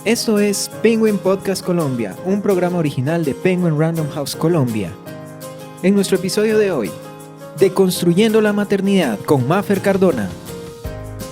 Esto es Penguin Podcast Colombia, un programa original de Penguin Random House Colombia. En nuestro episodio de hoy, Deconstruyendo la maternidad con Mafer Cardona.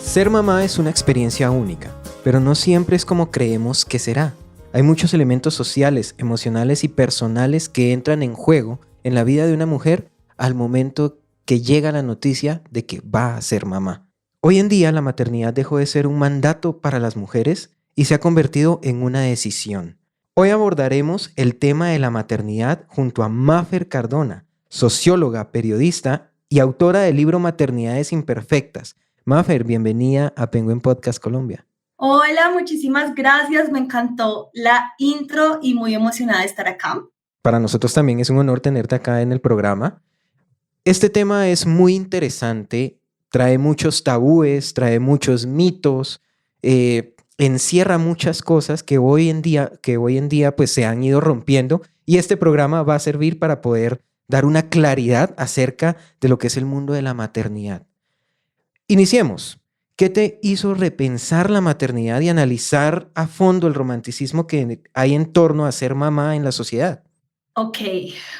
Ser mamá es una experiencia única, pero no siempre es como creemos que será. Hay muchos elementos sociales, emocionales y personales que entran en juego en la vida de una mujer al momento que llega la noticia de que va a ser mamá. Hoy en día la maternidad dejó de ser un mandato para las mujeres y se ha convertido en una decisión. Hoy abordaremos el tema de la maternidad junto a Mafer Cardona, socióloga, periodista y autora del libro Maternidades Imperfectas. Mafer, bienvenida a Penguin Podcast Colombia. Hola, muchísimas gracias, me encantó la intro y muy emocionada de estar acá. Para nosotros también es un honor tenerte acá en el programa. Este tema es muy interesante, trae muchos tabúes, trae muchos mitos, encierra muchas cosas que hoy en día pues se han ido rompiendo, y este programa va a servir para poder dar una claridad acerca de lo que es el mundo de la maternidad. Iniciemos. ¿Qué te hizo repensar la maternidad y analizar a fondo el romanticismo que hay en torno a ser mamá en la sociedad? Ok,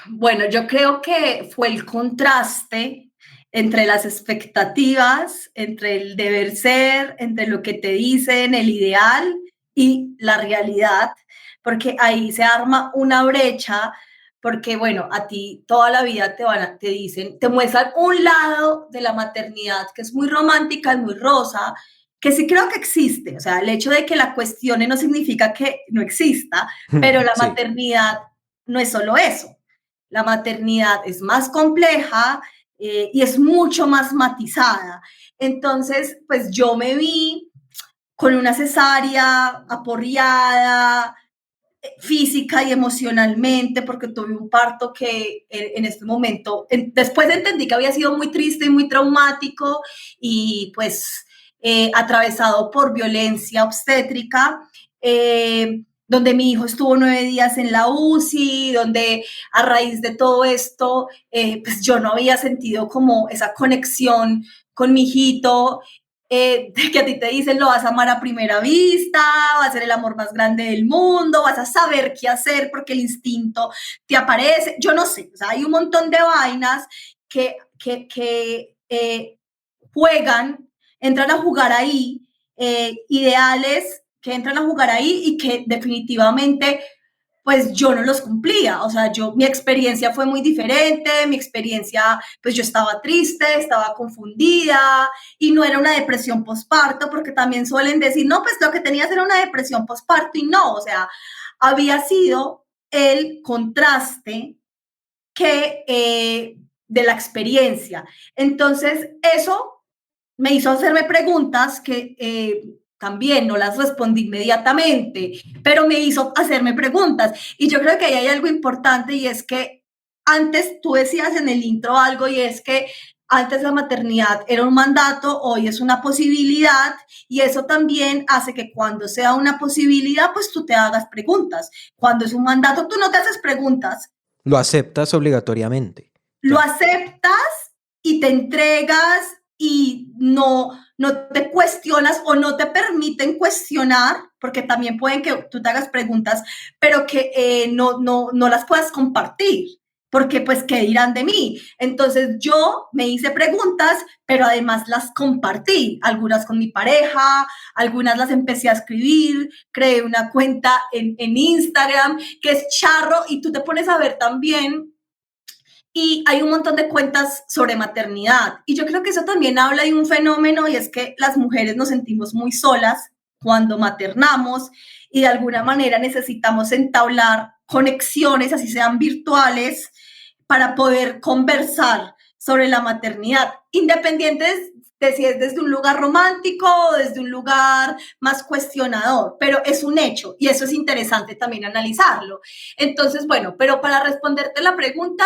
bueno, yo creo que fue el contraste entre las expectativas, entre el deber ser, entre lo que te dicen, el ideal y la realidad, porque ahí se arma una brecha, porque bueno, a ti toda la vida te dicen, te muestran un lado de la maternidad que es muy romántica, es muy rosa, que sí creo que existe, o sea, el hecho de que la cuestione no significa que no exista, pero la Sí. maternidad no es solo eso. La maternidad es más compleja y es mucho más matizada. Entonces, pues yo me vi con una cesárea aporreada, física y emocionalmente, porque tuve un parto que en este momento, después entendí que había sido muy triste y muy traumático y pues atravesado por violencia obstétrica. Donde mi hijo estuvo 9 días en la UCI, donde a raíz de todo esto, pues yo no había sentido como esa conexión con mi hijito, que a ti te dicen lo vas a amar a primera vista, va a ser el amor más grande del mundo, vas a saber qué hacer porque el instinto te aparece, yo no sé, o sea, hay un montón de vainas que juegan, entran a jugar ahí, ideales que entran a jugar ahí y que definitivamente pues yo no los cumplía, o sea, mi experiencia fue muy diferente, mi experiencia, pues yo estaba triste, estaba confundida y no era una depresión postparto, porque también suelen decir, no, pues lo que tenías era una depresión postparto y no, o sea, había sido el contraste de la experiencia. Entonces, eso me hizo hacerme preguntas que también no las respondí inmediatamente, pero me hizo hacerme preguntas. Y yo creo que ahí hay algo importante y es que antes tú decías en el intro algo y es que antes la maternidad era un mandato, hoy es una posibilidad y eso también hace que cuando sea una posibilidad, pues tú te hagas preguntas. Cuando es un mandato, tú no te haces preguntas. Lo aceptas obligatoriamente. Lo aceptas y te entregas y no te cuestionas o no te permiten cuestionar, porque también pueden que tú te hagas preguntas, pero que no las puedas compartir, porque pues, ¿qué dirán de mí? Entonces yo me hice preguntas, pero además las compartí, algunas con mi pareja, algunas las empecé a escribir, creé una cuenta en Instagram, que es charro, y tú te pones a ver también y hay un montón de cuentas sobre maternidad. Y yo creo que eso también habla de un fenómeno y es que las mujeres nos sentimos muy solas cuando maternamos y de alguna manera necesitamos entablar conexiones, así sean virtuales, para poder conversar sobre la maternidad, independientes de si es desde un lugar romántico o desde un lugar más cuestionador, pero es un hecho y eso es interesante también analizarlo. Entonces, bueno, pero para responderte la pregunta,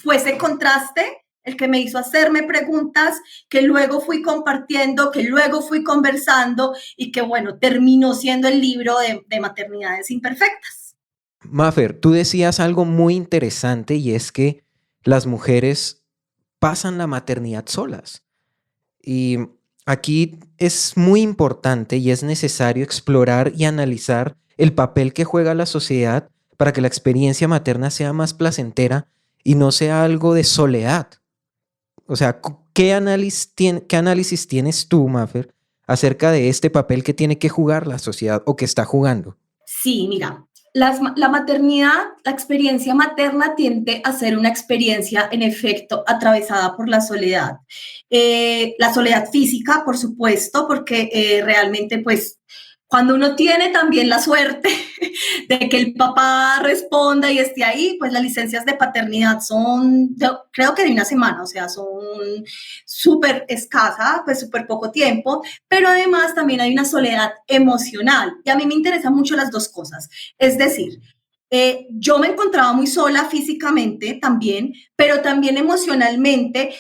fue ese contraste el que me hizo hacerme preguntas que luego fui compartiendo, que luego fui conversando y que, bueno, terminó siendo el libro de Maternidades Imperfectas. Mafer, tú decías algo muy interesante y es que las mujeres pasan la maternidad solas. Y aquí es muy importante y es necesario explorar y analizar el papel que juega la sociedad para que la experiencia materna sea más placentera y no sea algo de soledad. O sea, ¿qué análisis tienes tú, Mafer, acerca de este papel que tiene que jugar la sociedad o que está jugando? Sí, mira, la maternidad, la experiencia materna tiende a ser una experiencia, en efecto, atravesada por la soledad física, por supuesto, porque realmente, pues, cuando uno tiene también la suerte de que el papá responda y esté ahí, pues las licencias de paternidad son, yo creo que de una semana, o sea, son súper escasas, pues súper poco tiempo, pero además también hay una soledad emocional y a mí me interesan mucho las dos cosas. Es decir, yo me encontraba muy sola físicamente también, pero también emocionalmente.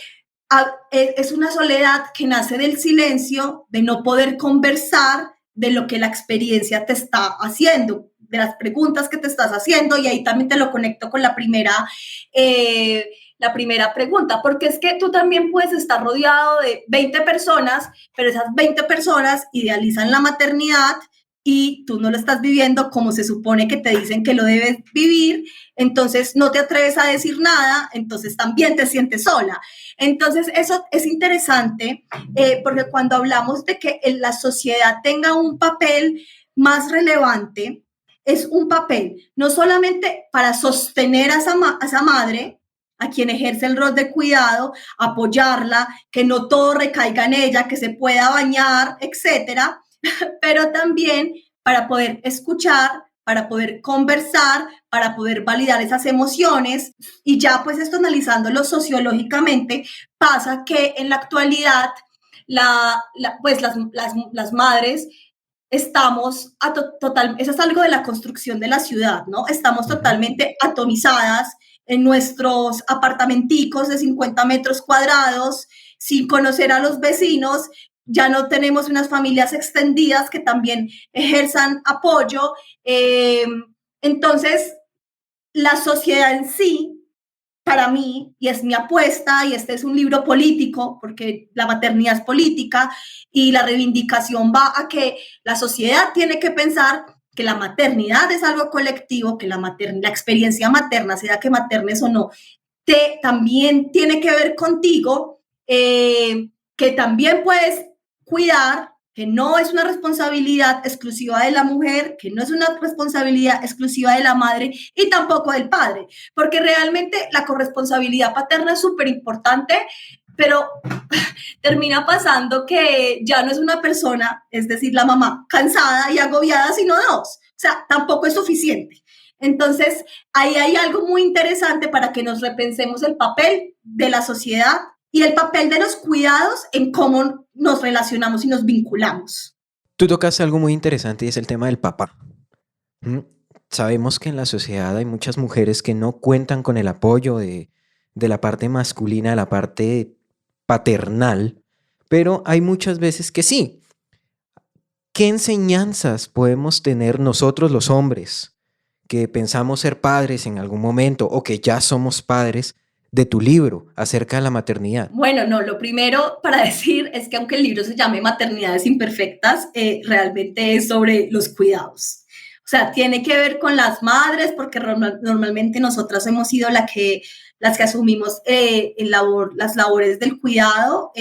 Es una soledad que nace del silencio, de no poder conversar de lo que la experiencia te está haciendo, de las preguntas que te estás haciendo, y ahí también te lo conecto con la primera pregunta, porque es que tú también puedes estar rodeado de 20 personas, pero esas 20 personas idealizan la maternidad y tú no lo estás viviendo como se supone que te dicen que lo debes vivir, entonces no te atreves a decir nada, entonces también te sientes sola. Entonces eso es interesante porque cuando hablamos de que la sociedad tenga un papel más relevante, es un papel no solamente para sostener a esa madre, a quien ejerce el rol de cuidado, apoyarla, que no todo recaiga en ella, que se pueda bañar, etcétera, pero también para poder escuchar, para poder conversar, para poder validar esas emociones. Y ya pues esto analizándolo sociológicamente, pasa que en la actualidad pues las madres estamos eso es algo de la construcción de la ciudad, ¿no? Estamos totalmente atomizadas en nuestros apartamenticos de 50 metros cuadrados, sin conocer a los vecinos, ya no tenemos unas familias extendidas que también ejerzan apoyo. Entonces, la sociedad en sí, para mí, y es mi apuesta, y este es un libro político, porque la maternidad es política, y la reivindicación va a que la sociedad tiene que pensar que la maternidad es algo colectivo, que la experiencia materna, sea que maternes o no, también tiene que ver contigo, que también puedes cuidar, que no es una responsabilidad exclusiva de la mujer, que no es una responsabilidad exclusiva de la madre y tampoco del padre, porque realmente la corresponsabilidad paterna es súper importante, pero termina pasando que ya no es una persona, es decir, la mamá cansada y agobiada, sino dos. O sea, tampoco es suficiente. Entonces, ahí hay algo muy interesante para que nos repensemos el papel de la sociedad y el papel de los cuidados en cómo nos relacionamos y nos vinculamos. Tú tocas algo muy interesante y es el tema del papá. ¿Mm? Sabemos que en la sociedad hay muchas mujeres que no cuentan con el apoyo de la parte masculina, de la parte paternal, pero hay muchas veces que sí. ¿Qué enseñanzas podemos tener nosotros los hombres que pensamos ser padres en algún momento o que ya somos padres de tu libro acerca de la maternidad? Bueno, no, lo primero para decir es que aunque el libro se llame Maternidades Imperfectas, realmente es sobre los cuidados. O sea, tiene que ver con las madres, porque normalmente nosotras hemos sido las que asumimos las labores del cuidado,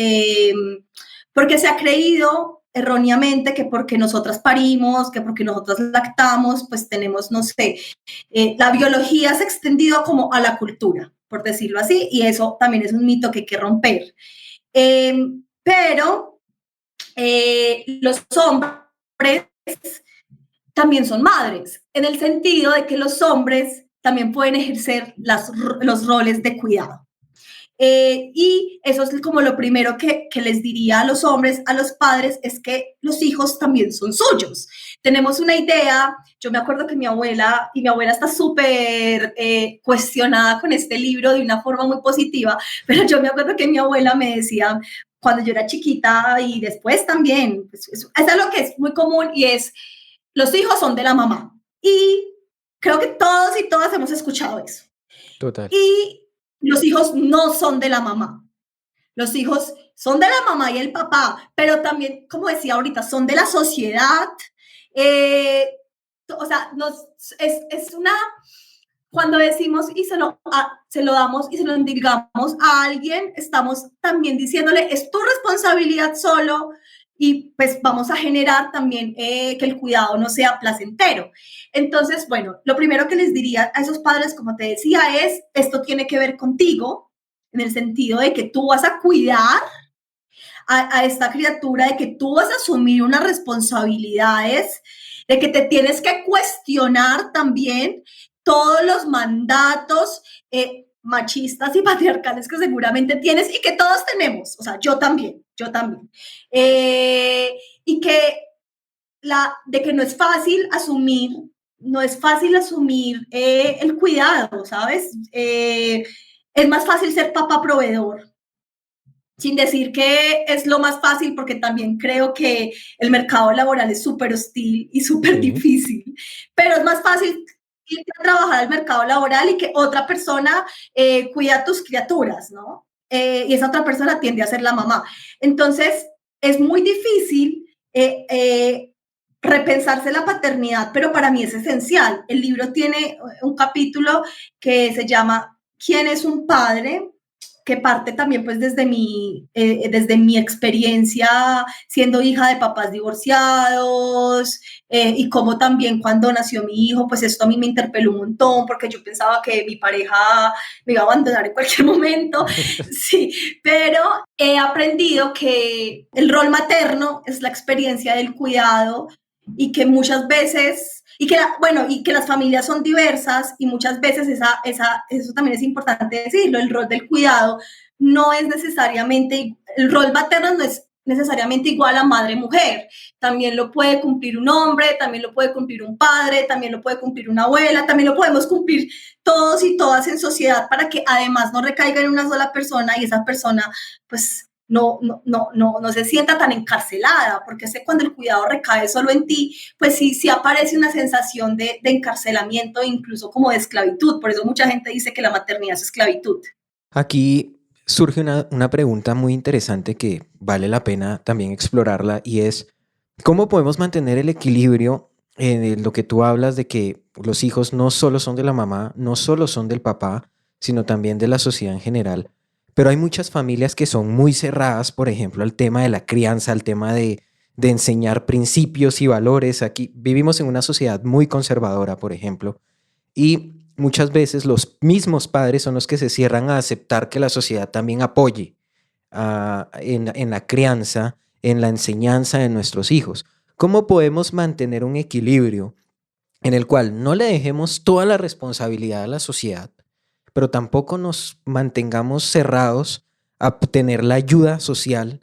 porque se ha creído erróneamente que porque nosotras parimos, que porque nosotras lactamos, pues tenemos, no sé, la biología se ha extendido como a la cultura, por decirlo así, y eso también es un mito que hay que romper. Pero los hombres también son madres, en el sentido de que los hombres también pueden ejercer los roles de cuidado. Y eso es como lo primero que les diría a los hombres, a los padres, es que los hijos también son suyos. Tenemos una idea, yo me acuerdo que mi abuela está súper cuestionada con este libro de una forma muy positiva, pero yo me acuerdo que mi abuela me decía, cuando yo era chiquita y después también, pues, es algo que es muy común y es, los hijos son de la mamá. Y creo que todos y todas hemos escuchado eso. Total. Y los hijos no son de la mamá. Los hijos son de la mamá y el papá, pero también, como decía ahorita, son de la sociedad. O sea, es una, cuando decimos y se lo damos y se lo endilgamos a alguien, estamos también diciéndole, es tu responsabilidad solo, y pues vamos a generar también que el cuidado no sea placentero. Entonces, bueno, lo primero que les diría a esos padres, como te decía, es, esto tiene que ver contigo, en el sentido de que tú vas a cuidar a esta criatura, de que tú vas a asumir unas responsabilidades, de que te tienes que cuestionar también todos los mandatos machistas y patriarcales que seguramente tienes y que todos tenemos, o sea, yo también. Y que de que no es fácil asumir, el cuidado, ¿sabes? Es más fácil ser papá proveedor, sin decir que es lo más fácil, porque también creo que el mercado laboral es súper hostil y súper difícil, pero es más fácil irte a trabajar al mercado laboral y que otra persona cuida a tus criaturas, ¿no? Y esa otra persona tiende a ser la mamá. Entonces, es muy difícil repensarse la paternidad, pero para mí es esencial. El libro tiene un capítulo que se llama ¿Quién es un padre?, que parte también pues desde mi experiencia siendo hija de papás divorciados, y como también cuando nació mi hijo, pues esto a mí me interpeló un montón porque yo pensaba que mi pareja me iba a abandonar en cualquier momento, sí, pero he aprendido que el rol materno es la experiencia del cuidado y que muchas veces y que las familias son diversas y muchas veces eso también es importante decirlo, el rol del cuidado no es necesariamente, el rol materno no es necesariamente igual a madre-mujer, también lo puede cumplir un hombre, también lo puede cumplir un padre, también lo puede cumplir una abuela, también lo podemos cumplir todos y todas en sociedad para que además no recaiga en una sola persona y esa persona pues no se sienta tan encarcelada, porque sé cuando el cuidado recae solo en ti, pues sí aparece una sensación de encarcelamiento, incluso como de esclavitud. Por eso mucha gente dice que la maternidad es esclavitud. Aquí surge una pregunta muy interesante que vale la pena también explorarla, y es ¿cómo podemos mantener el equilibrio en lo que tú hablas de que los hijos no solo son de la mamá, no solo son del papá, sino también de la sociedad en general? Pero hay muchas familias que son muy cerradas, por ejemplo, al tema de la crianza, al tema de enseñar principios y valores. Aquí vivimos en una sociedad muy conservadora, por ejemplo, y muchas veces los mismos padres son los que se cierran a aceptar que la sociedad también apoye en la crianza, en la enseñanza de nuestros hijos. ¿Cómo podemos mantener un equilibrio en el cual no le dejemos toda la responsabilidad a la sociedad, pero tampoco nos mantengamos cerrados a tener la ayuda social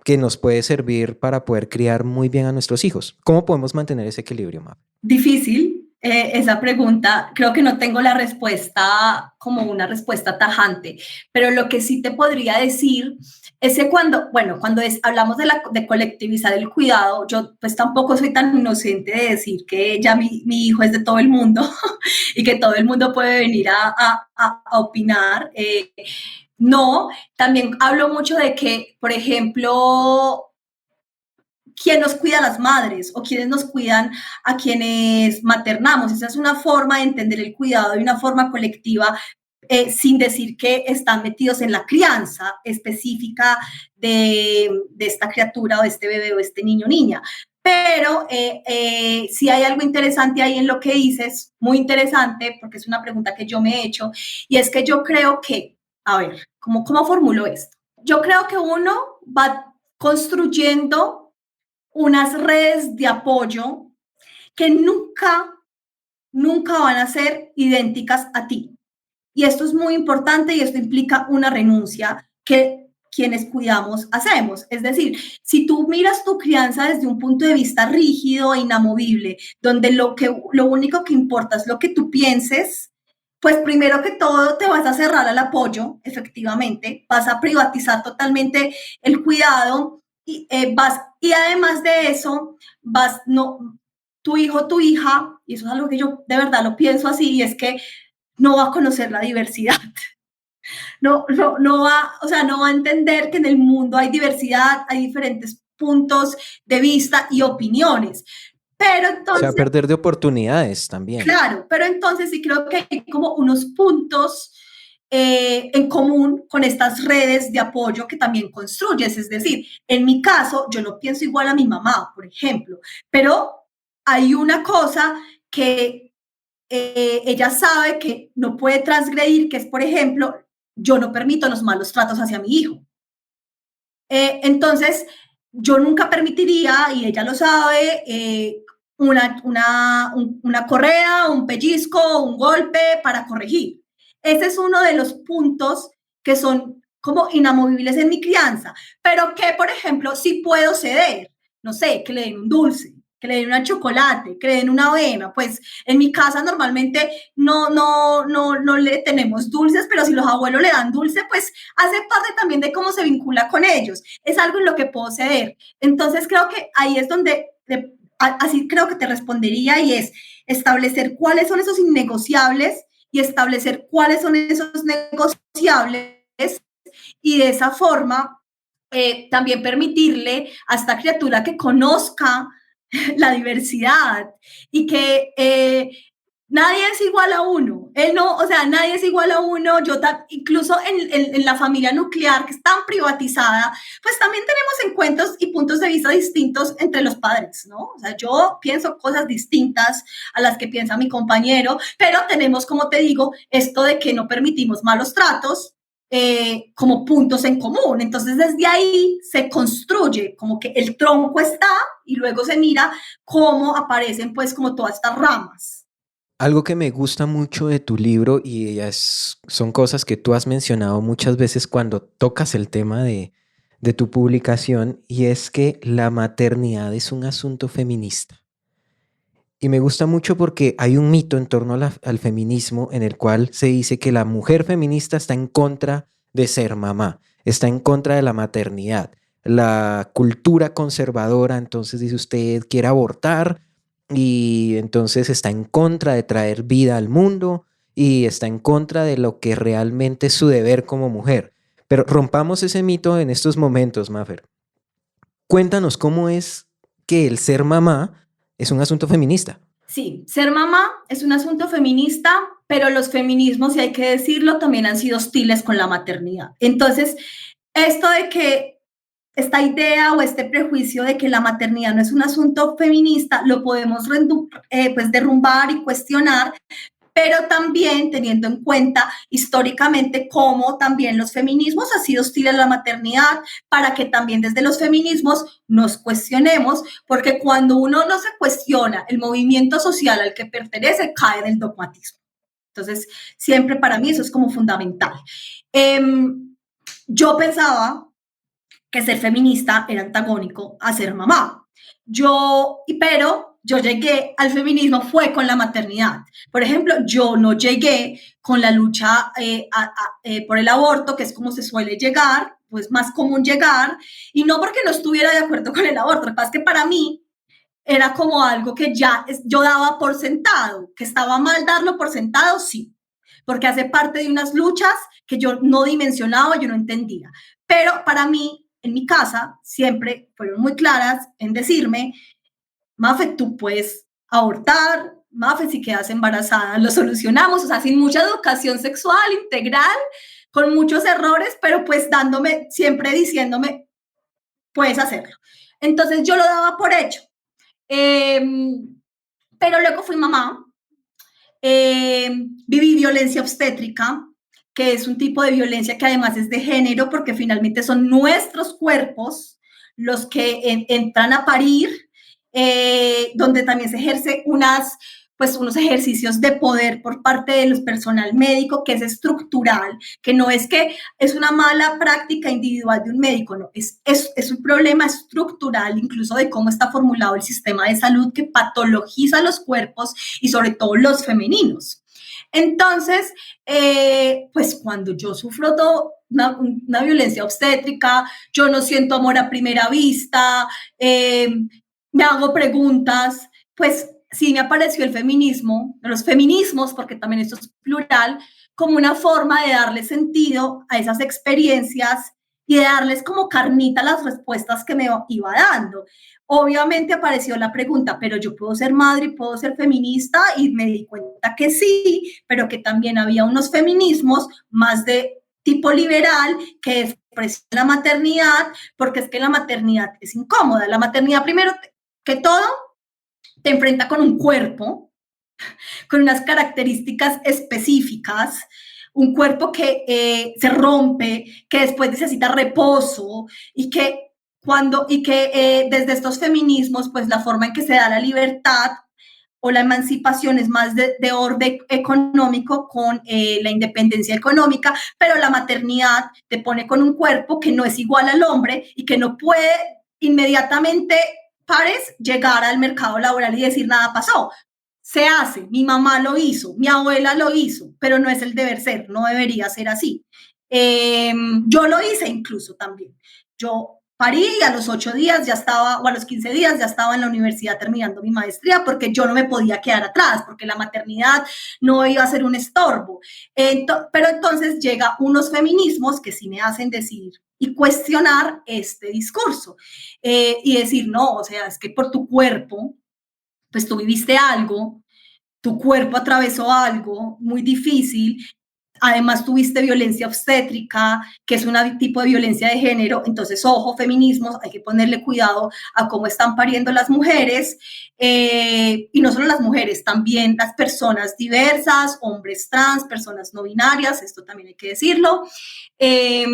que nos puede servir para poder criar muy bien a nuestros hijos? ¿Cómo podemos mantener ese equilibrio, Mab? Difícil esa pregunta. Creo que no tengo la respuesta como una respuesta tajante, pero lo que sí te podría decir es que cuando hablamos de colectivizar el cuidado, yo pues tampoco soy tan inocente de decir que ya mi hijo es de todo el mundo y que todo el mundo puede venir a opinar. No, también hablo mucho de que, por ejemplo, quién nos cuida a las madres o quiénes nos cuidan a quienes maternamos. Esa es una forma de entender el cuidado de una forma colectiva, sin decir que están metidos en la crianza específica de esta criatura o de este bebé o este niño o niña. Pero sí hay algo interesante ahí en lo que dices, muy interesante, porque es una pregunta que yo me he hecho, y es que yo creo que, a ver, ¿cómo formulo esto? Yo creo que uno va construyendo unas redes de apoyo que nunca van a ser idénticas a ti. Y esto es muy importante y esto implica una renuncia que quienes cuidamos hacemos. Es decir, si tú miras tu crianza desde un punto de vista rígido e inamovible, donde lo único que importa es lo que tú pienses, pues primero que todo te vas a cerrar al apoyo, efectivamente, vas a privatizar totalmente el cuidado y además de eso, tu hijo, tu hija, y eso es algo que yo de verdad lo pienso así, y es que no va a conocer la diversidad. no va, o sea, no va a entender que en el mundo hay diversidad, hay diferentes puntos de vista y opiniones. Pero O sea, entonces, perder de oportunidades también. claro, pero entonces sí creo que hay como unos puntos en común con estas redes de apoyo que también construyes. Es decir, en mi caso, yo no pienso igual a mi mamá, por ejemplo, pero hay una cosa que ella sabe que no puede transgredir, que es, por ejemplo, yo no permito los malos tratos hacia mi hijo. Entonces, yo nunca permitiría, y ella lo sabe, una correa, un pellizco, un golpe para corregir. Ese es uno de los puntos que son como inamovibles en mi crianza, pero que, por ejemplo, sí puedo ceder, no sé, que le den un dulce, que le den un chocolate, que le den una avena. Pues en mi casa normalmente no le tenemos dulces, pero si los abuelos le dan dulce, pues hace parte también de cómo se vincula con ellos. Es algo en lo que puedo ceder. Entonces creo que ahí es donde, así creo que te respondería, y es establecer cuáles son esos innegociables y establecer cuáles son esos negociables, y de esa forma también permitirle a esta criatura que conozca la diversidad y que nadie es igual a uno. Él no, o sea, nadie es igual a uno. Incluso en la familia nuclear, que es tan privatizada, pues también tenemos encuentros y puntos de vista distintos entre los padres, ¿no? O sea, yo pienso cosas distintas a las que piensa mi compañero, pero tenemos, como te digo, esto de que no permitimos malos tratos, como puntos en común. Entonces, desde ahí se construye como que el tronco está, y luego se mira cómo aparecen pues como todas estas ramas. Algo que me gusta mucho de tu libro y son cosas que tú has mencionado muchas veces cuando tocas el tema de tu publicación, y es que la maternidad es un asunto feminista. Y me gusta mucho porque hay un mito en torno al feminismo en el cual se dice que la mujer feminista está en contra de ser mamá, está en contra de la maternidad. La cultura conservadora, entonces dice usted, quiere abortar y entonces está en contra de traer vida al mundo y está en contra de lo que realmente es su deber como mujer. Pero rompamos ese mito en estos momentos, Mafer. Cuéntanos cómo es que el ser mamá es un asunto feminista. Sí, ser mamá es un asunto feminista, pero los feminismos, y hay que decirlo, también han sido hostiles con la maternidad. Entonces, esto de que esta idea o este prejuicio de que la maternidad no es un asunto feminista, lo podemos pues derrumbar y cuestionar, pero también teniendo en cuenta históricamente cómo también los feminismos han sido hostiles a la maternidad, para que también desde los feminismos nos cuestionemos, porque cuando uno no se cuestiona el movimiento social al que pertenece, cae en el dogmatismo. Entonces, siempre para mí eso es como fundamental. Yo pensaba que ser feminista era antagónico a ser mamá. Pero yo llegué al feminismo fue con la maternidad. Por ejemplo, yo no llegué con la lucha por el aborto, que es como se suele llegar, pues más común llegar, y no porque no estuviera de acuerdo con el aborto. Lo que pasa es que para mí era como algo que ya yo daba por sentado, que estaba mal darlo por sentado, sí, porque hace parte de unas luchas que yo no dimensionaba, yo no entendía. Pero para mí, en mi casa, siempre fueron muy claras en decirme: Mafe, tú puedes abortar, Mafe, si quedas embarazada, lo solucionamos. O sea, sin mucha educación sexual integral, con muchos errores, pero pues dándome, siempre diciéndome, puedes hacerlo. Entonces yo lo daba por hecho. Pero luego fui mamá, viví violencia obstétrica, que es un tipo de violencia que además es de género, porque finalmente son nuestros cuerpos los que entran a parir, donde también se ejerce unos ejercicios de poder por parte del personal médico, que es estructural, que no es que es una mala práctica individual de un médico, no, es un problema estructural, incluso de cómo está formulado el sistema de salud, que patologiza los cuerpos y sobre todo los femeninos. Entonces, pues cuando yo sufro una violencia obstétrica, yo no siento amor a primera vista, me hago preguntas, pues sí me apareció el feminismo, los feminismos, porque también esto es plural, como una forma de darle sentido a esas experiencias y de darles como carnita las respuestas que me iba dando. Obviamente apareció la pregunta, pero yo puedo ser madre y puedo ser feminista, y me di cuenta que sí, pero que también había unos feminismos más de tipo liberal que expresan la maternidad, porque es que la maternidad es incómoda. La maternidad, primero que todo, te enfrenta con un cuerpo, con unas características específicas, un cuerpo que se rompe, que después necesita reposo, y que desde estos feminismos, pues la forma en que se da la libertad o la emancipación es más de orden económico, con la independencia económica, pero la maternidad te pone con un cuerpo que no es igual al hombre y que no puede inmediatamente pares llegar al mercado laboral y decir nada pasó. Se hace, mi mamá lo hizo, mi abuela lo hizo, pero no es el deber ser, no debería ser así. Yo lo hice incluso también. Yo parí y a los 8 días ya estaba, o a los 15 días ya estaba en la universidad terminando mi maestría, porque yo no me podía quedar atrás, porque la maternidad no iba a ser un estorbo. Pero entonces llega unos feminismos que sí me hacen decir y cuestionar este discurso, y decir, no, o sea, es que por tu cuerpo, pues tú viviste algo, tu cuerpo atravesó algo muy difícil, además tuviste violencia obstétrica, que es un tipo de violencia de género. Entonces, ojo, feminismos, hay que ponerle cuidado a cómo están pariendo las mujeres, y no solo las mujeres, también las personas diversas, hombres trans, personas no binarias, esto también hay que decirlo. Eh,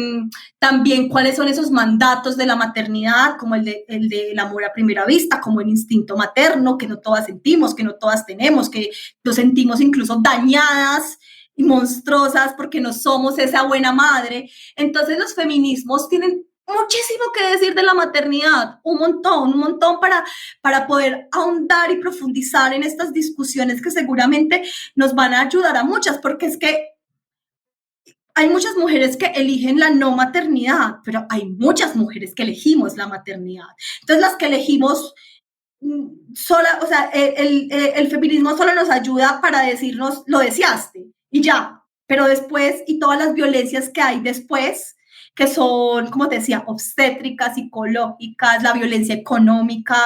También cuáles son esos mandatos de la maternidad, como el del amor a primera vista, como el instinto materno, que no todas sentimos, que no todas tenemos, que nos sentimos incluso dañadas y monstruosas porque no somos esa buena madre. Entonces los feminismos tienen muchísimo que decir de la maternidad, un montón para poder ahondar y profundizar en estas discusiones que seguramente nos van a ayudar a muchas, porque es que hay muchas mujeres que eligen la no maternidad, pero hay muchas mujeres que elegimos la maternidad. Entonces las que elegimos sola, o sea, el feminismo solo nos ayuda para decirnos, lo deseaste y ya, pero después, y todas las violencias que hay después, que son, como te decía, obstétricas, psicológicas, la violencia económica,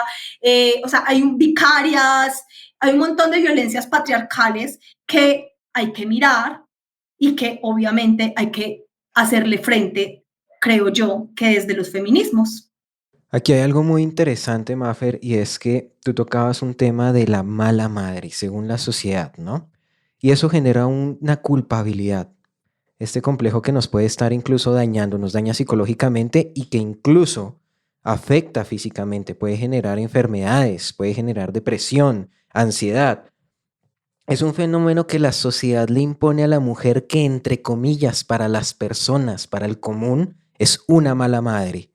o sea, vicarias, hay un montón de violencias patriarcales que hay que mirar y que obviamente hay que hacerle frente, creo yo, que desde los feminismos. Aquí hay algo muy interesante, Mafer, y es que tú tocabas un tema de la mala madre, según la sociedad, ¿no? Y eso genera una culpabilidad. Este complejo que nos puede estar incluso dañando, nos daña psicológicamente y que incluso afecta físicamente, puede generar enfermedades, puede generar depresión, ansiedad. Es un fenómeno que la sociedad le impone a la mujer que, entre comillas, para las personas, para el común, es una mala madre,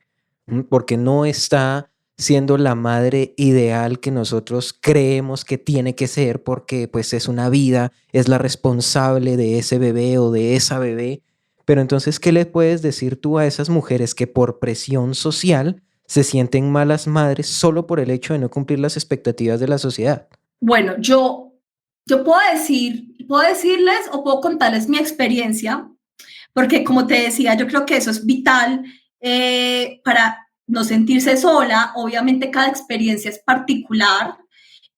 porque no está siendo la madre ideal que nosotros creemos que tiene que ser, porque pues es una vida, es la responsable de ese bebé o de esa bebé. Pero entonces, ¿qué le puedes decir tú a esas mujeres que por presión social se sienten malas madres solo por el hecho de no cumplir las expectativas de la sociedad? Bueno, yo puedo decirles o puedo contarles mi experiencia, porque como te decía, yo creo que eso es vital, para no sentirse sola. Obviamente cada experiencia es particular,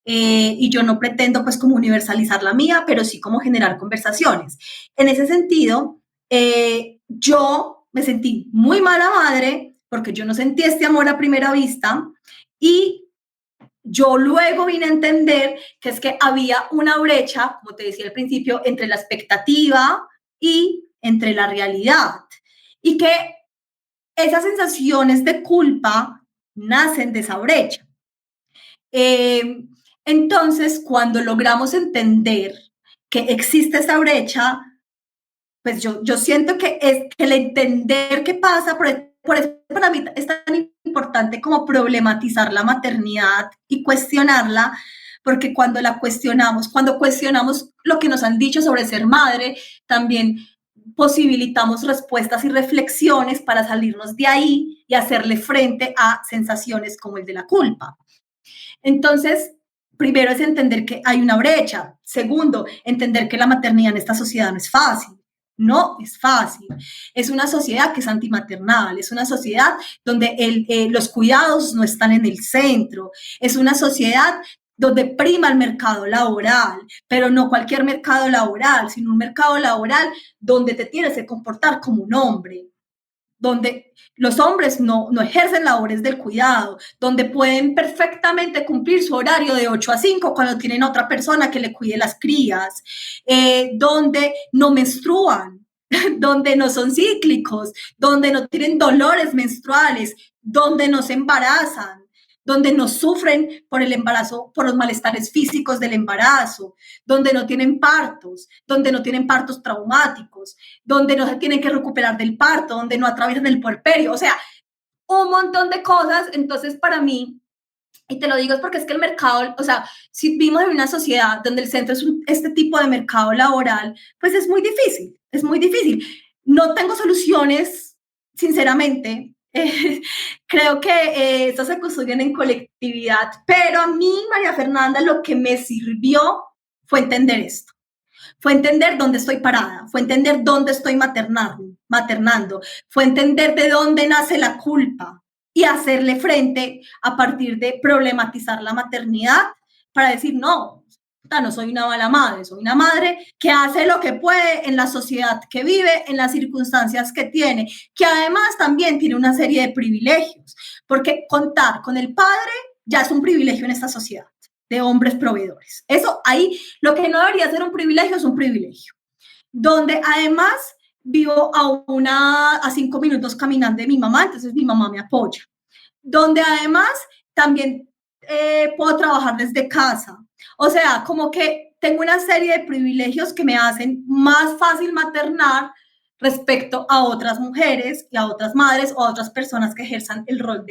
y yo no pretendo pues como universalizar la mía, pero sí como generar conversaciones. En ese sentido, yo me sentí muy mala madre porque yo no sentí este amor a primera vista, y yo luego vine a entender que es que había una brecha, como te decía al principio, entre la expectativa y entre la realidad. Y que esas sensaciones de culpa nacen de esa brecha. Eh, entonces, cuando logramos entender que existe esa brecha, pues yo siento que es que el entender qué pasa, por eso para mí es tan importante como problematizar la maternidad y cuestionarla, porque cuando cuestionamos lo que nos han dicho sobre ser madre, también posibilitamos respuestas y reflexiones para salirnos de ahí y hacerle frente a sensaciones como el de la culpa. Entonces, primero es entender que hay una brecha. Segundo, entender que la maternidad en esta sociedad no es fácil. No es fácil. Es una sociedad que es antimaternal, es una sociedad donde los cuidados no están en el centro, es una sociedad donde prima el mercado laboral, pero no cualquier mercado laboral, sino un mercado laboral donde te tienes que comportar como un hombre, donde los hombres no ejercen labores del cuidado, donde pueden perfectamente cumplir su horario de 8 a 5 cuando tienen a otra persona que le cuide las crías, donde no menstruan, donde no son cíclicos, donde no tienen dolores menstruales, donde no se embarazan, donde no sufren por el embarazo, por los malestares físicos del embarazo, donde no tienen partos traumáticos, donde no se tienen que recuperar del parto, donde no atraviesan el puerperio, o sea, un montón de cosas. Entonces, para mí, y te lo digo es porque es que el mercado, o sea, si vivimos en una sociedad donde el centro es este tipo de mercado laboral, pues es muy difícil, es muy difícil. No tengo soluciones, sinceramente. Creo que esto se construyen en colectividad, pero a mí, María Fernanda, lo que me sirvió fue entender esto. Fue entender dónde estoy parada, fue entender dónde estoy maternando, fue entender de dónde nace la culpa y hacerle frente a partir de problematizar la maternidad para decir, no soy una mala madre, soy una madre que hace lo que puede en la sociedad que vive, en las circunstancias que tiene, que además también tiene una serie de privilegios, porque contar con el padre ya es un privilegio en esta sociedad de hombres proveedores. Eso ahí, lo que no debería ser un privilegio es un privilegio. Donde además vivo a 5 minutos caminando de mi mamá, entonces mi mamá me apoya. Donde además también puedo trabajar desde casa. O sea, como que tengo una serie de privilegios que me hacen más fácil maternar respecto a otras mujeres y a otras madres o a otras personas que ejerzan el rol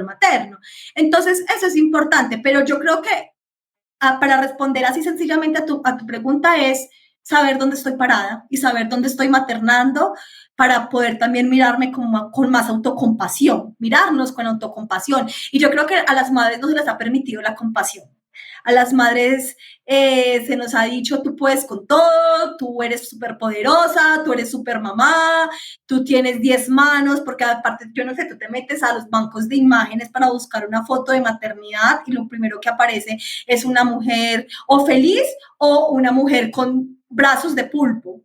materno. Entonces, eso es importante, pero yo creo que para responder así sencillamente a tu pregunta es saber dónde estoy parada y saber dónde estoy maternando para poder también mirarme con más autocompasión, mirarnos con autocompasión. Y yo creo que a las madres no se les ha permitido la compasión. A las madres se nos ha dicho, tú puedes con todo, tú eres súper poderosa, tú eres súper mamá, tú tienes 10 manos, porque aparte, yo no sé, tú te metes a los bancos de imágenes para buscar una foto de maternidad y lo primero que aparece es una mujer o feliz o una mujer con brazos de pulpo,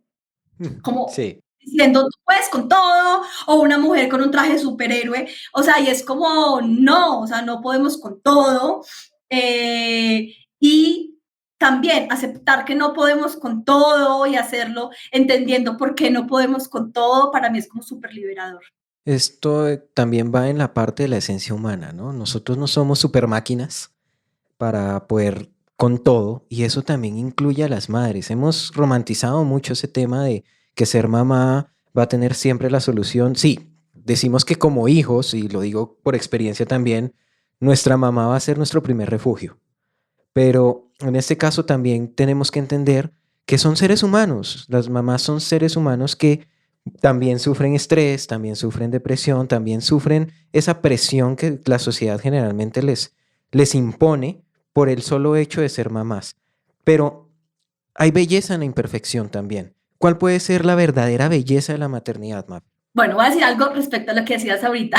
como sí, diciendo, tú puedes con todo, o una mujer con un traje de superhéroe, o sea, y es como, no, o sea, no podemos con todo. Y también aceptar que no podemos con todo y hacerlo entendiendo por qué no podemos con todo, para mí es como súper liberador. Esto también va en la parte de la esencia humana, ¿no? Nosotros no somos super máquinas para poder con todo, y eso también incluye a las madres. Hemos romantizado mucho ese tema de que ser mamá va a tener siempre la solución. Sí, decimos que como hijos, y lo digo por experiencia también, nuestra mamá va a ser nuestro primer refugio. Pero en este caso también tenemos que entender que son seres humanos. Las mamás son seres humanos que también sufren estrés, también sufren depresión, también sufren esa presión que la sociedad generalmente les impone por el solo hecho de ser mamás. Pero hay belleza en la imperfección también. ¿Cuál puede ser la verdadera belleza de la maternidad, Map? Bueno, voy a decir algo respecto a lo que decías ahorita,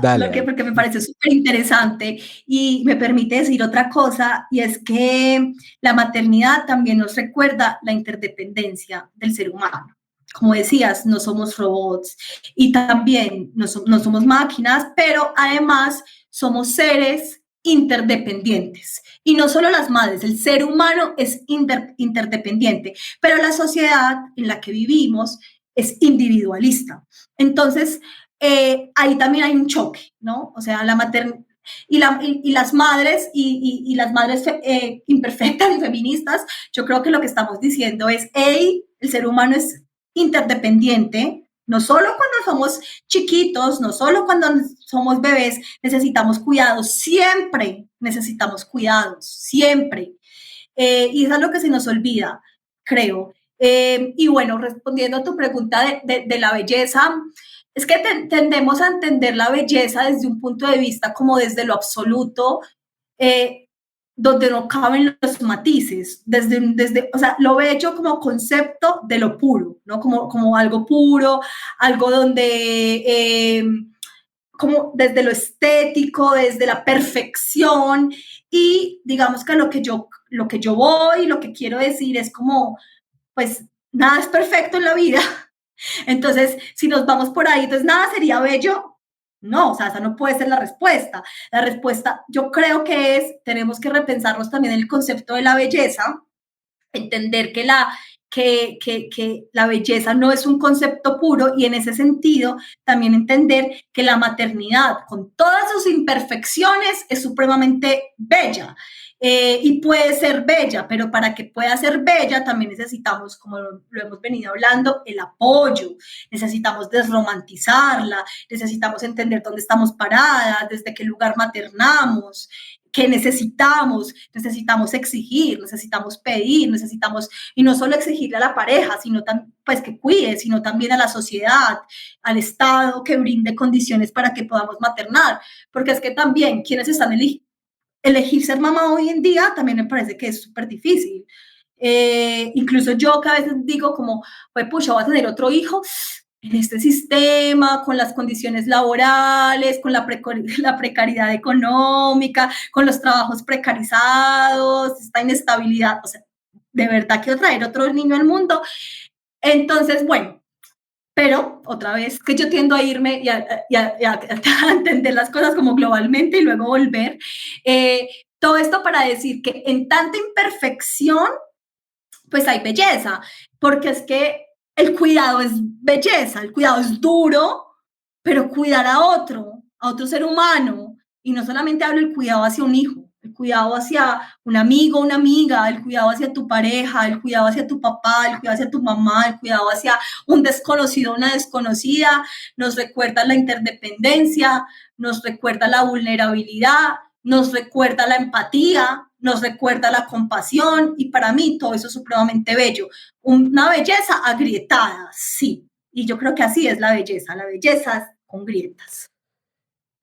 Dale. porque me parece súper interesante y me permite decir otra cosa, y es que la maternidad también nos recuerda la interdependencia del ser humano. Como decías, no somos robots y también no somos máquinas, pero además somos seres interdependientes. Y no solo las madres, el ser humano es interdependiente, pero la sociedad en la que vivimos es individualista. Entonces, ahí también hay un choque, ¿no? O sea, la maternidad y las madres y las madres imperfectas y feministas, yo creo que lo que estamos diciendo es, hey, el ser humano es interdependiente, no solo cuando somos chiquitos, no solo cuando somos bebés, necesitamos cuidados, siempre necesitamos cuidados, siempre. Y eso es lo que se nos olvida, creo. Y bueno, respondiendo a tu pregunta de la belleza, es que tendemos a entender la belleza desde un punto de vista como desde lo absoluto, donde no caben los matices, o sea, lo bello como concepto de lo puro, ¿no? Como algo puro, algo donde, como desde lo estético, desde la perfección, y digamos que lo que yo voy, lo que quiero decir es como, pues, nada es perfecto en la vida. Entonces, si nos vamos por ahí, entonces nada sería bello. No, o sea, esa no puede ser la respuesta. La respuesta, yo creo que tenemos que repensarnos también el concepto de la belleza, entender que la belleza no es un concepto puro, y en ese sentido también entender que la maternidad, con todas sus imperfecciones, es supremamente bella. Y puede ser bella, pero para que pueda ser bella también necesitamos, como lo hemos venido hablando, el apoyo, necesitamos desromantizarla, necesitamos entender dónde estamos paradas, desde qué lugar maternamos, qué necesitamos exigir, necesitamos pedir, y no solo exigirle a la pareja, sino pues que cuide, sino también a la sociedad, al Estado, que brinde condiciones para que podamos maternar, porque es que también quienes están elegir ser mamá hoy en día también me parece que es súper difícil. Incluso yo que a veces digo como, pues pucha, voy a tener otro hijo en este sistema, con las condiciones laborales, con la precariedad económica, con los trabajos precarizados, esta inestabilidad, o sea, de verdad quiero traer otro niño al mundo. Entonces, bueno, pero otra vez que yo tiendo a irme a entender las cosas como globalmente y luego volver. Todo esto para decir que en tanta imperfección, pues hay belleza, porque es que el cuidado es belleza, el cuidado es duro, pero cuidar a otro ser humano, y no solamente hablo del cuidado hacia un hijo, el cuidado hacia un amigo, una amiga, el cuidado hacia tu pareja, el cuidado hacia tu papá, el cuidado hacia tu mamá, el cuidado hacia un desconocido, una desconocida, nos recuerda la interdependencia, nos recuerda la vulnerabilidad, nos recuerda la empatía, nos recuerda la compasión, y para mí todo eso es supremamente bello. Una belleza agrietada, sí, y yo creo que así es la belleza es con grietas.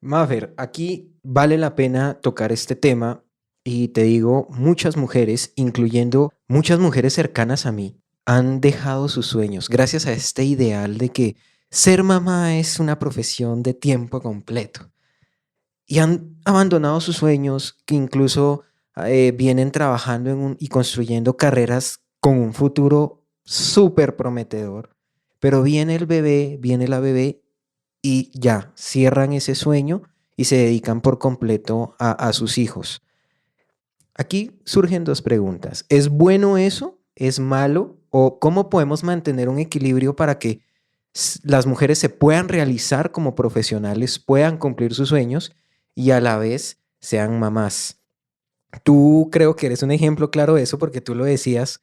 Mafer, aquí vale la pena tocar este tema y te digo, muchas mujeres, incluyendo muchas mujeres cercanas a mí, han dejado sus sueños gracias a este ideal de que ser mamá es una profesión de tiempo completo y han abandonado sus sueños que incluso vienen trabajando y construyendo carreras con un futuro súper prometedor, pero viene la bebé y ya cierran ese sueño y se dedican por completo a sus hijos. Aquí surgen dos preguntas. ¿Es bueno eso? ¿Es malo? ¿O cómo podemos mantener un equilibrio para que las mujeres se puedan realizar como profesionales, puedan cumplir sus sueños y a la vez sean mamás? Tú creo que eres un ejemplo claro de eso porque tú lo decías,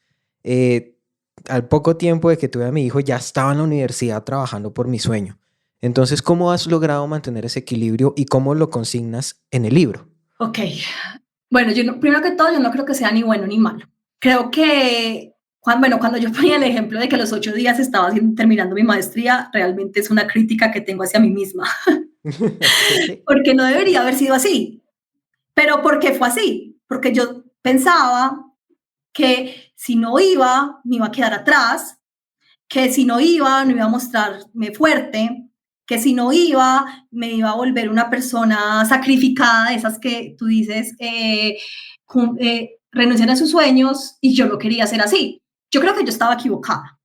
al poco tiempo de que tuve a mi hijo ya estaba en la universidad trabajando por mi sueño. Entonces, ¿cómo has logrado mantener ese equilibrio y cómo lo consignas en el libro? Ok, bueno, primero que todo, yo no creo que sea ni bueno ni malo. Creo que, cuando yo ponía el ejemplo de que a los 8 días estaba terminando mi maestría, realmente es una crítica que tengo hacia mí misma, Ok. porque no debería haber sido así. Pero ¿por qué fue así? Porque yo pensaba que si no iba, me iba a quedar atrás, que si no iba, no iba a mostrarme fuerte, que si no iba, me iba a volver una persona sacrificada, esas que tú dices, renuncian a sus sueños, y yo no quería ser así. Yo creo que yo estaba equivocada.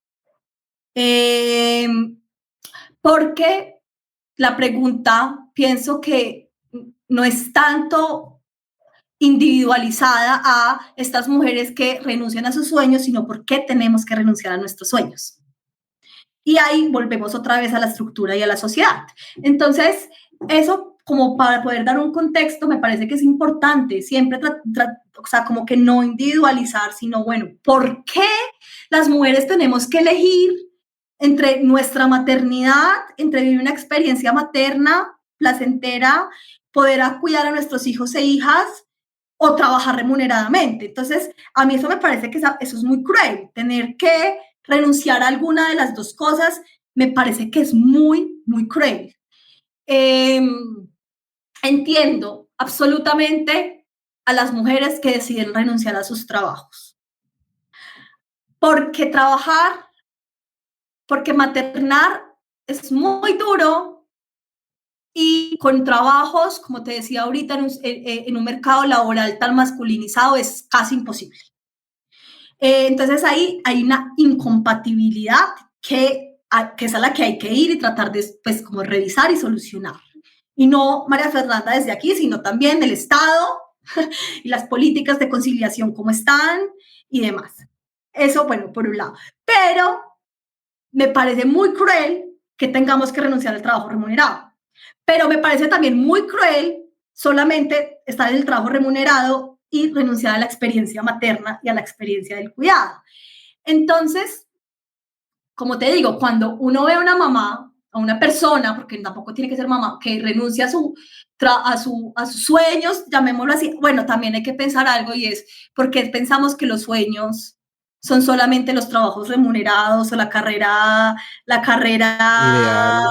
Eh, Porque la pregunta, pienso que no es tanto individualizada a estas mujeres que renuncian a sus sueños, sino por qué tenemos que renunciar a nuestros sueños. Y ahí volvemos otra vez a la estructura y a la sociedad. Entonces, eso, como para poder dar un contexto, me parece que es importante siempre, o sea, como que no individualizar, sino, bueno, ¿por qué las mujeres tenemos que elegir entre nuestra maternidad, entre vivir una experiencia materna placentera, poder cuidar a nuestros hijos e hijas, o trabajar remuneradamente? Entonces, a mí eso me parece que eso es muy cruel, tener que renunciar a alguna de las dos cosas, me parece que es muy, muy cruel. Entiendo absolutamente a las mujeres que deciden renunciar a sus trabajos. Porque maternar es muy duro y con trabajos, como te decía ahorita, en un mercado laboral tan masculinizado es casi imposible. Entonces ahí hay una incompatibilidad que es a la que hay que ir y tratar de pues, como revisar y solucionar. Y no María Fernanda desde aquí, sino también del Estado y las políticas de conciliación cómo están y demás. Eso, bueno, por un lado. Pero me parece muy cruel que tengamos que renunciar al trabajo remunerado. Pero me parece también muy cruel solamente estar en el trabajo remunerado y renunciar a la experiencia materna y a la experiencia del cuidado. Entonces, como te digo, cuando uno ve a una mamá, a una persona, porque tampoco tiene que ser mamá, que renuncia a sus sueños, llamémoslo así, bueno, también hay que pensar algo y es, ¿por qué pensamos que los sueños son solamente los trabajos remunerados o la carrera ideal?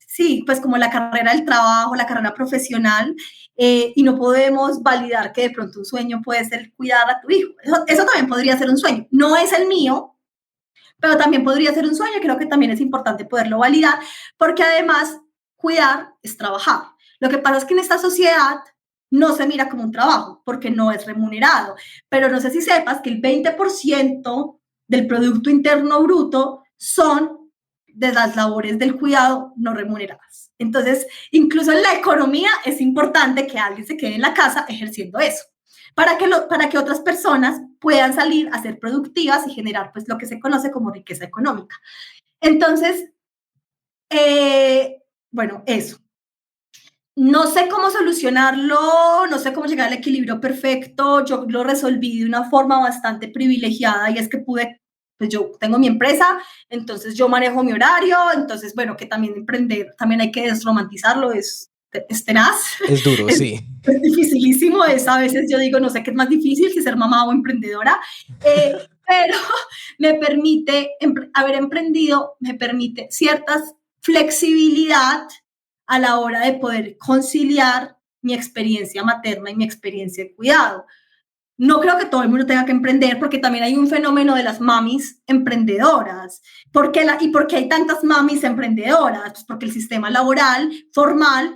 Sí, pues como la carrera del trabajo, la carrera profesional, y no podemos validar que de pronto un sueño puede ser cuidar a tu hijo. Eso también podría ser un sueño. No es el mío, pero también podría ser un sueño. Creo que también es importante poderlo validar, porque además cuidar es trabajar. Lo que pasa es que en esta sociedad no se mira como un trabajo, porque no es remunerado. Pero no sé si sepas que el 20% del Producto Interno Bruto son de las labores del cuidado no remuneradas. Entonces, incluso en la economía es importante que alguien se quede en la casa ejerciendo eso, para que otras personas puedan salir a ser productivas y generar pues lo que se conoce como riqueza económica. Entonces, bueno, eso. No sé cómo solucionarlo, no sé cómo llegar al equilibrio perfecto. Yo lo resolví de una forma bastante privilegiada y es que pude, pues yo tengo mi empresa, entonces yo manejo mi horario, entonces, bueno, que también emprender, también hay que desromantizarlo, es tenaz, Es duro, sí. es dificilísimo, a veces yo digo, no sé qué es más difícil, si ser mamá o emprendedora, pero me permite, haber emprendido, me permite ciertas flexibilidad a la hora de poder conciliar mi experiencia materna y mi experiencia de cuidado. No creo que todo el mundo tenga que emprender, porque también hay un fenómeno de las mamis emprendedoras. ¿Por qué hay tantas mamis emprendedoras? Pues porque el sistema laboral formal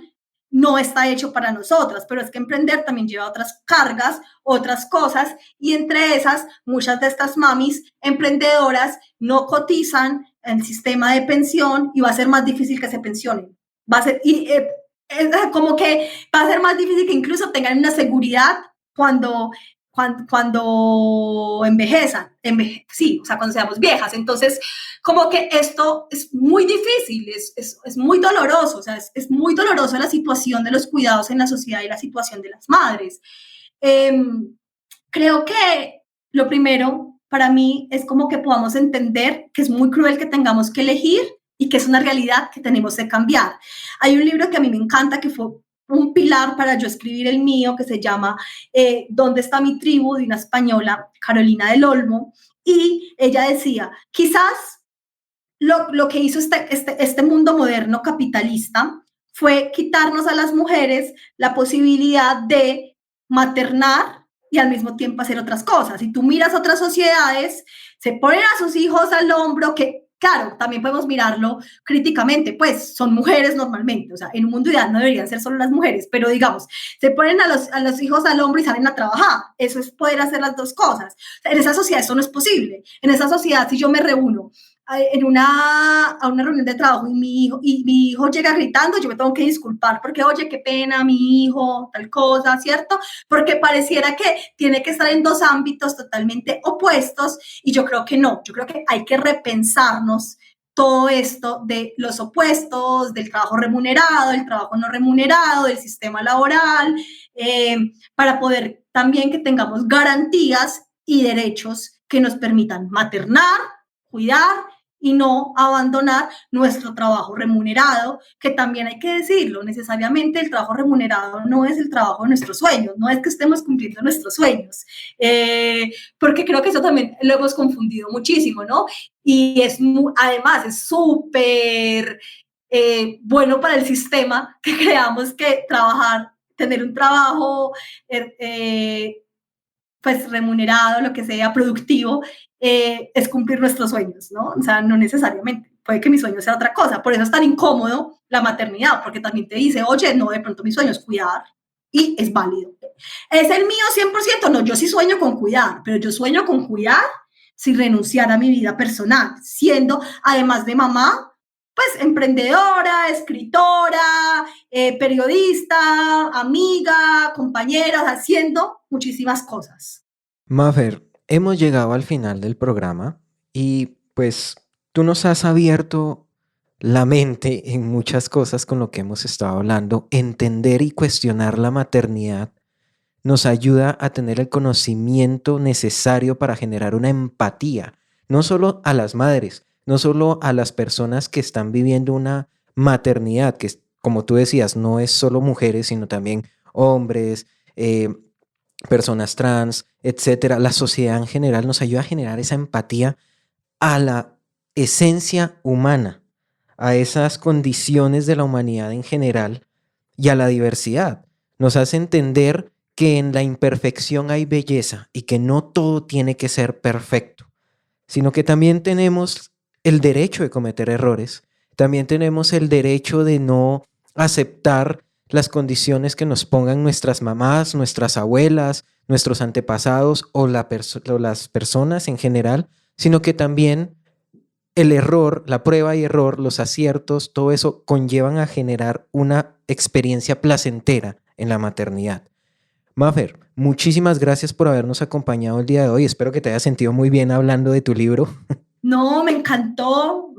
no está hecho para nosotras, pero es que emprender también lleva otras cargas, otras cosas, y entre esas, muchas de estas mamis emprendedoras no cotizan en el sistema de pensión y va a ser más difícil que se pensionen. Va a ser, como que va a ser más difícil que incluso tengan una seguridad cuando envejezan, sí, o sea, cuando seamos viejas. Entonces, como que esto es muy difícil, es muy doloroso, o sea, es muy doloroso la situación de los cuidados en la sociedad y la situación de las madres. Creo que lo primero para mí es como que podamos entender que es muy cruel que tengamos que elegir y que es una realidad que tenemos que cambiar. Hay un libro que a mí me encanta, que fue un pilar para yo escribir el mío, que se llama ¿Dónde está mi tribu?, de una española, Carolina del Olmo, y ella decía, quizás lo que hizo este mundo moderno capitalista fue quitarnos a las mujeres la posibilidad de maternar y al mismo tiempo hacer otras cosas. Si tú miras otras sociedades, se ponen a sus hijos al hombro, que claro, también podemos mirarlo críticamente, pues son mujeres normalmente, o sea, en un mundo ideal no deberían ser solo las mujeres, pero digamos, se ponen a los hijos al hombro y salen a trabajar. Eso es poder hacer las dos cosas. O sea, en esa sociedad eso no es posible. En esa sociedad, si yo me reúno a una reunión de trabajo y mi hijo llega gritando, yo me tengo que disculpar porque, oye, qué pena, mi hijo, tal cosa, ¿cierto? Porque pareciera que tiene que estar en dos ámbitos totalmente opuestos, y yo creo que no. Yo creo que hay que repensarnos todo esto de los opuestos, del trabajo remunerado, del trabajo no remunerado, del sistema laboral, para poder también que tengamos garantías y derechos que nos permitan maternar, cuidar y no abandonar nuestro trabajo remunerado, que también hay que decirlo, necesariamente el trabajo remunerado no es el trabajo de nuestros sueños, no es que estemos cumpliendo nuestros sueños, porque creo que eso también lo hemos confundido muchísimo, ¿no? Y además es súper bueno para el sistema que creamos que trabajar tener un trabajo pues remunerado, lo que sea, productivo, es cumplir nuestros sueños, ¿no? O sea, no necesariamente. Puede que mi sueño sea otra cosa. Por eso es tan incómodo la maternidad, porque también te dice, oye, no, de pronto mi sueño es cuidar, y es válido. ¿Es el mío 100%? No, yo sí sueño con cuidar, pero yo sueño con cuidar sin renunciar a mi vida personal, siendo, además de mamá, pues emprendedora, escritora, periodista, amiga, compañera, haciendo muchísimas cosas. Mafer, hemos llegado al final del programa y pues tú nos has abierto la mente en muchas cosas con lo que hemos estado hablando. Entender y cuestionar la maternidad nos ayuda a tener el conocimiento necesario para generar una empatía, no solo a las madres, no solo a las personas que están viviendo una maternidad, que como tú decías, no es solo mujeres, sino también hombres, personas trans, etcétera. La sociedad en general nos ayuda a generar esa empatía a la esencia humana, a esas condiciones de la humanidad en general y a la diversidad. Nos hace entender que en la imperfección hay belleza y que no todo tiene que ser perfecto, sino que también tenemos el derecho de cometer errores, también tenemos el derecho de no aceptar las condiciones que nos pongan nuestras mamás, nuestras abuelas, nuestros antepasados o las personas en general, sino que también el error, la prueba y error, los aciertos, todo eso conllevan a generar una experiencia placentera en la maternidad. Mafer, muchísimas gracias por habernos acompañado el día de hoy. Espero que te hayas sentido muy bien hablando de tu libro. No, me encantaron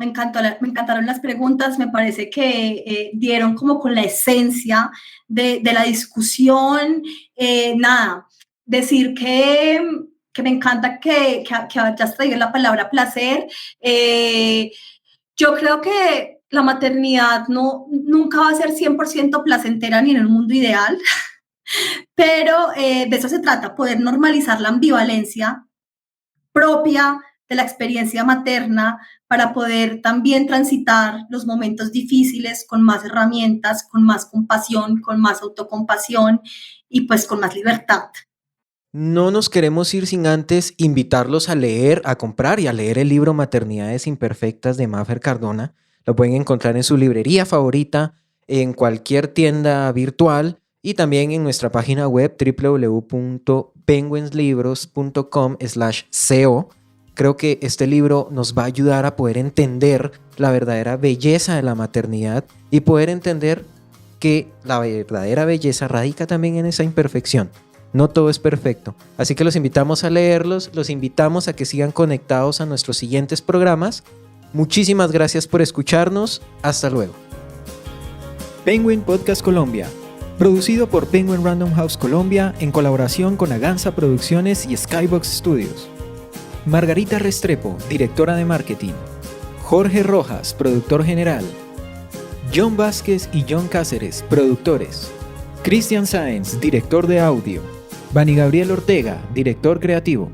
las preguntas, me parece que dieron como con la esencia de la discusión. Nada, decir que me encanta que hayas traído la palabra placer. Yo creo que la maternidad nunca va a ser 100% placentera ni en un mundo ideal, pero de eso se trata, poder normalizar la ambivalencia propia de la experiencia materna para poder también transitar los momentos difíciles con más herramientas, con más compasión, con más autocompasión y pues con más libertad. No nos queremos ir sin antes invitarlos a leer, a comprar y a leer el libro Maternidades Imperfectas de Mafer Cardona. Lo pueden encontrar en su librería favorita, en cualquier tienda virtual y también en nuestra página web www.penguinslibros.com/co. Creo que este libro nos va a ayudar a poder entender la verdadera belleza de la maternidad y poder entender que la verdadera belleza radica también en esa imperfección. No todo es perfecto. Así que los invitamos a leerlos, los invitamos a que sigan conectados a nuestros siguientes programas. Muchísimas gracias por escucharnos. Hasta luego. Penguin Podcast Colombia, producido por Penguin Random House Colombia en colaboración con Aganza Producciones y Skybox Studios. Margarita Restrepo, directora de marketing. Jorge Rojas, productor general. John Vázquez y John Cáceres, productores. Cristian Sáenz, director de audio. Vani Gabriel Ortega, director creativo.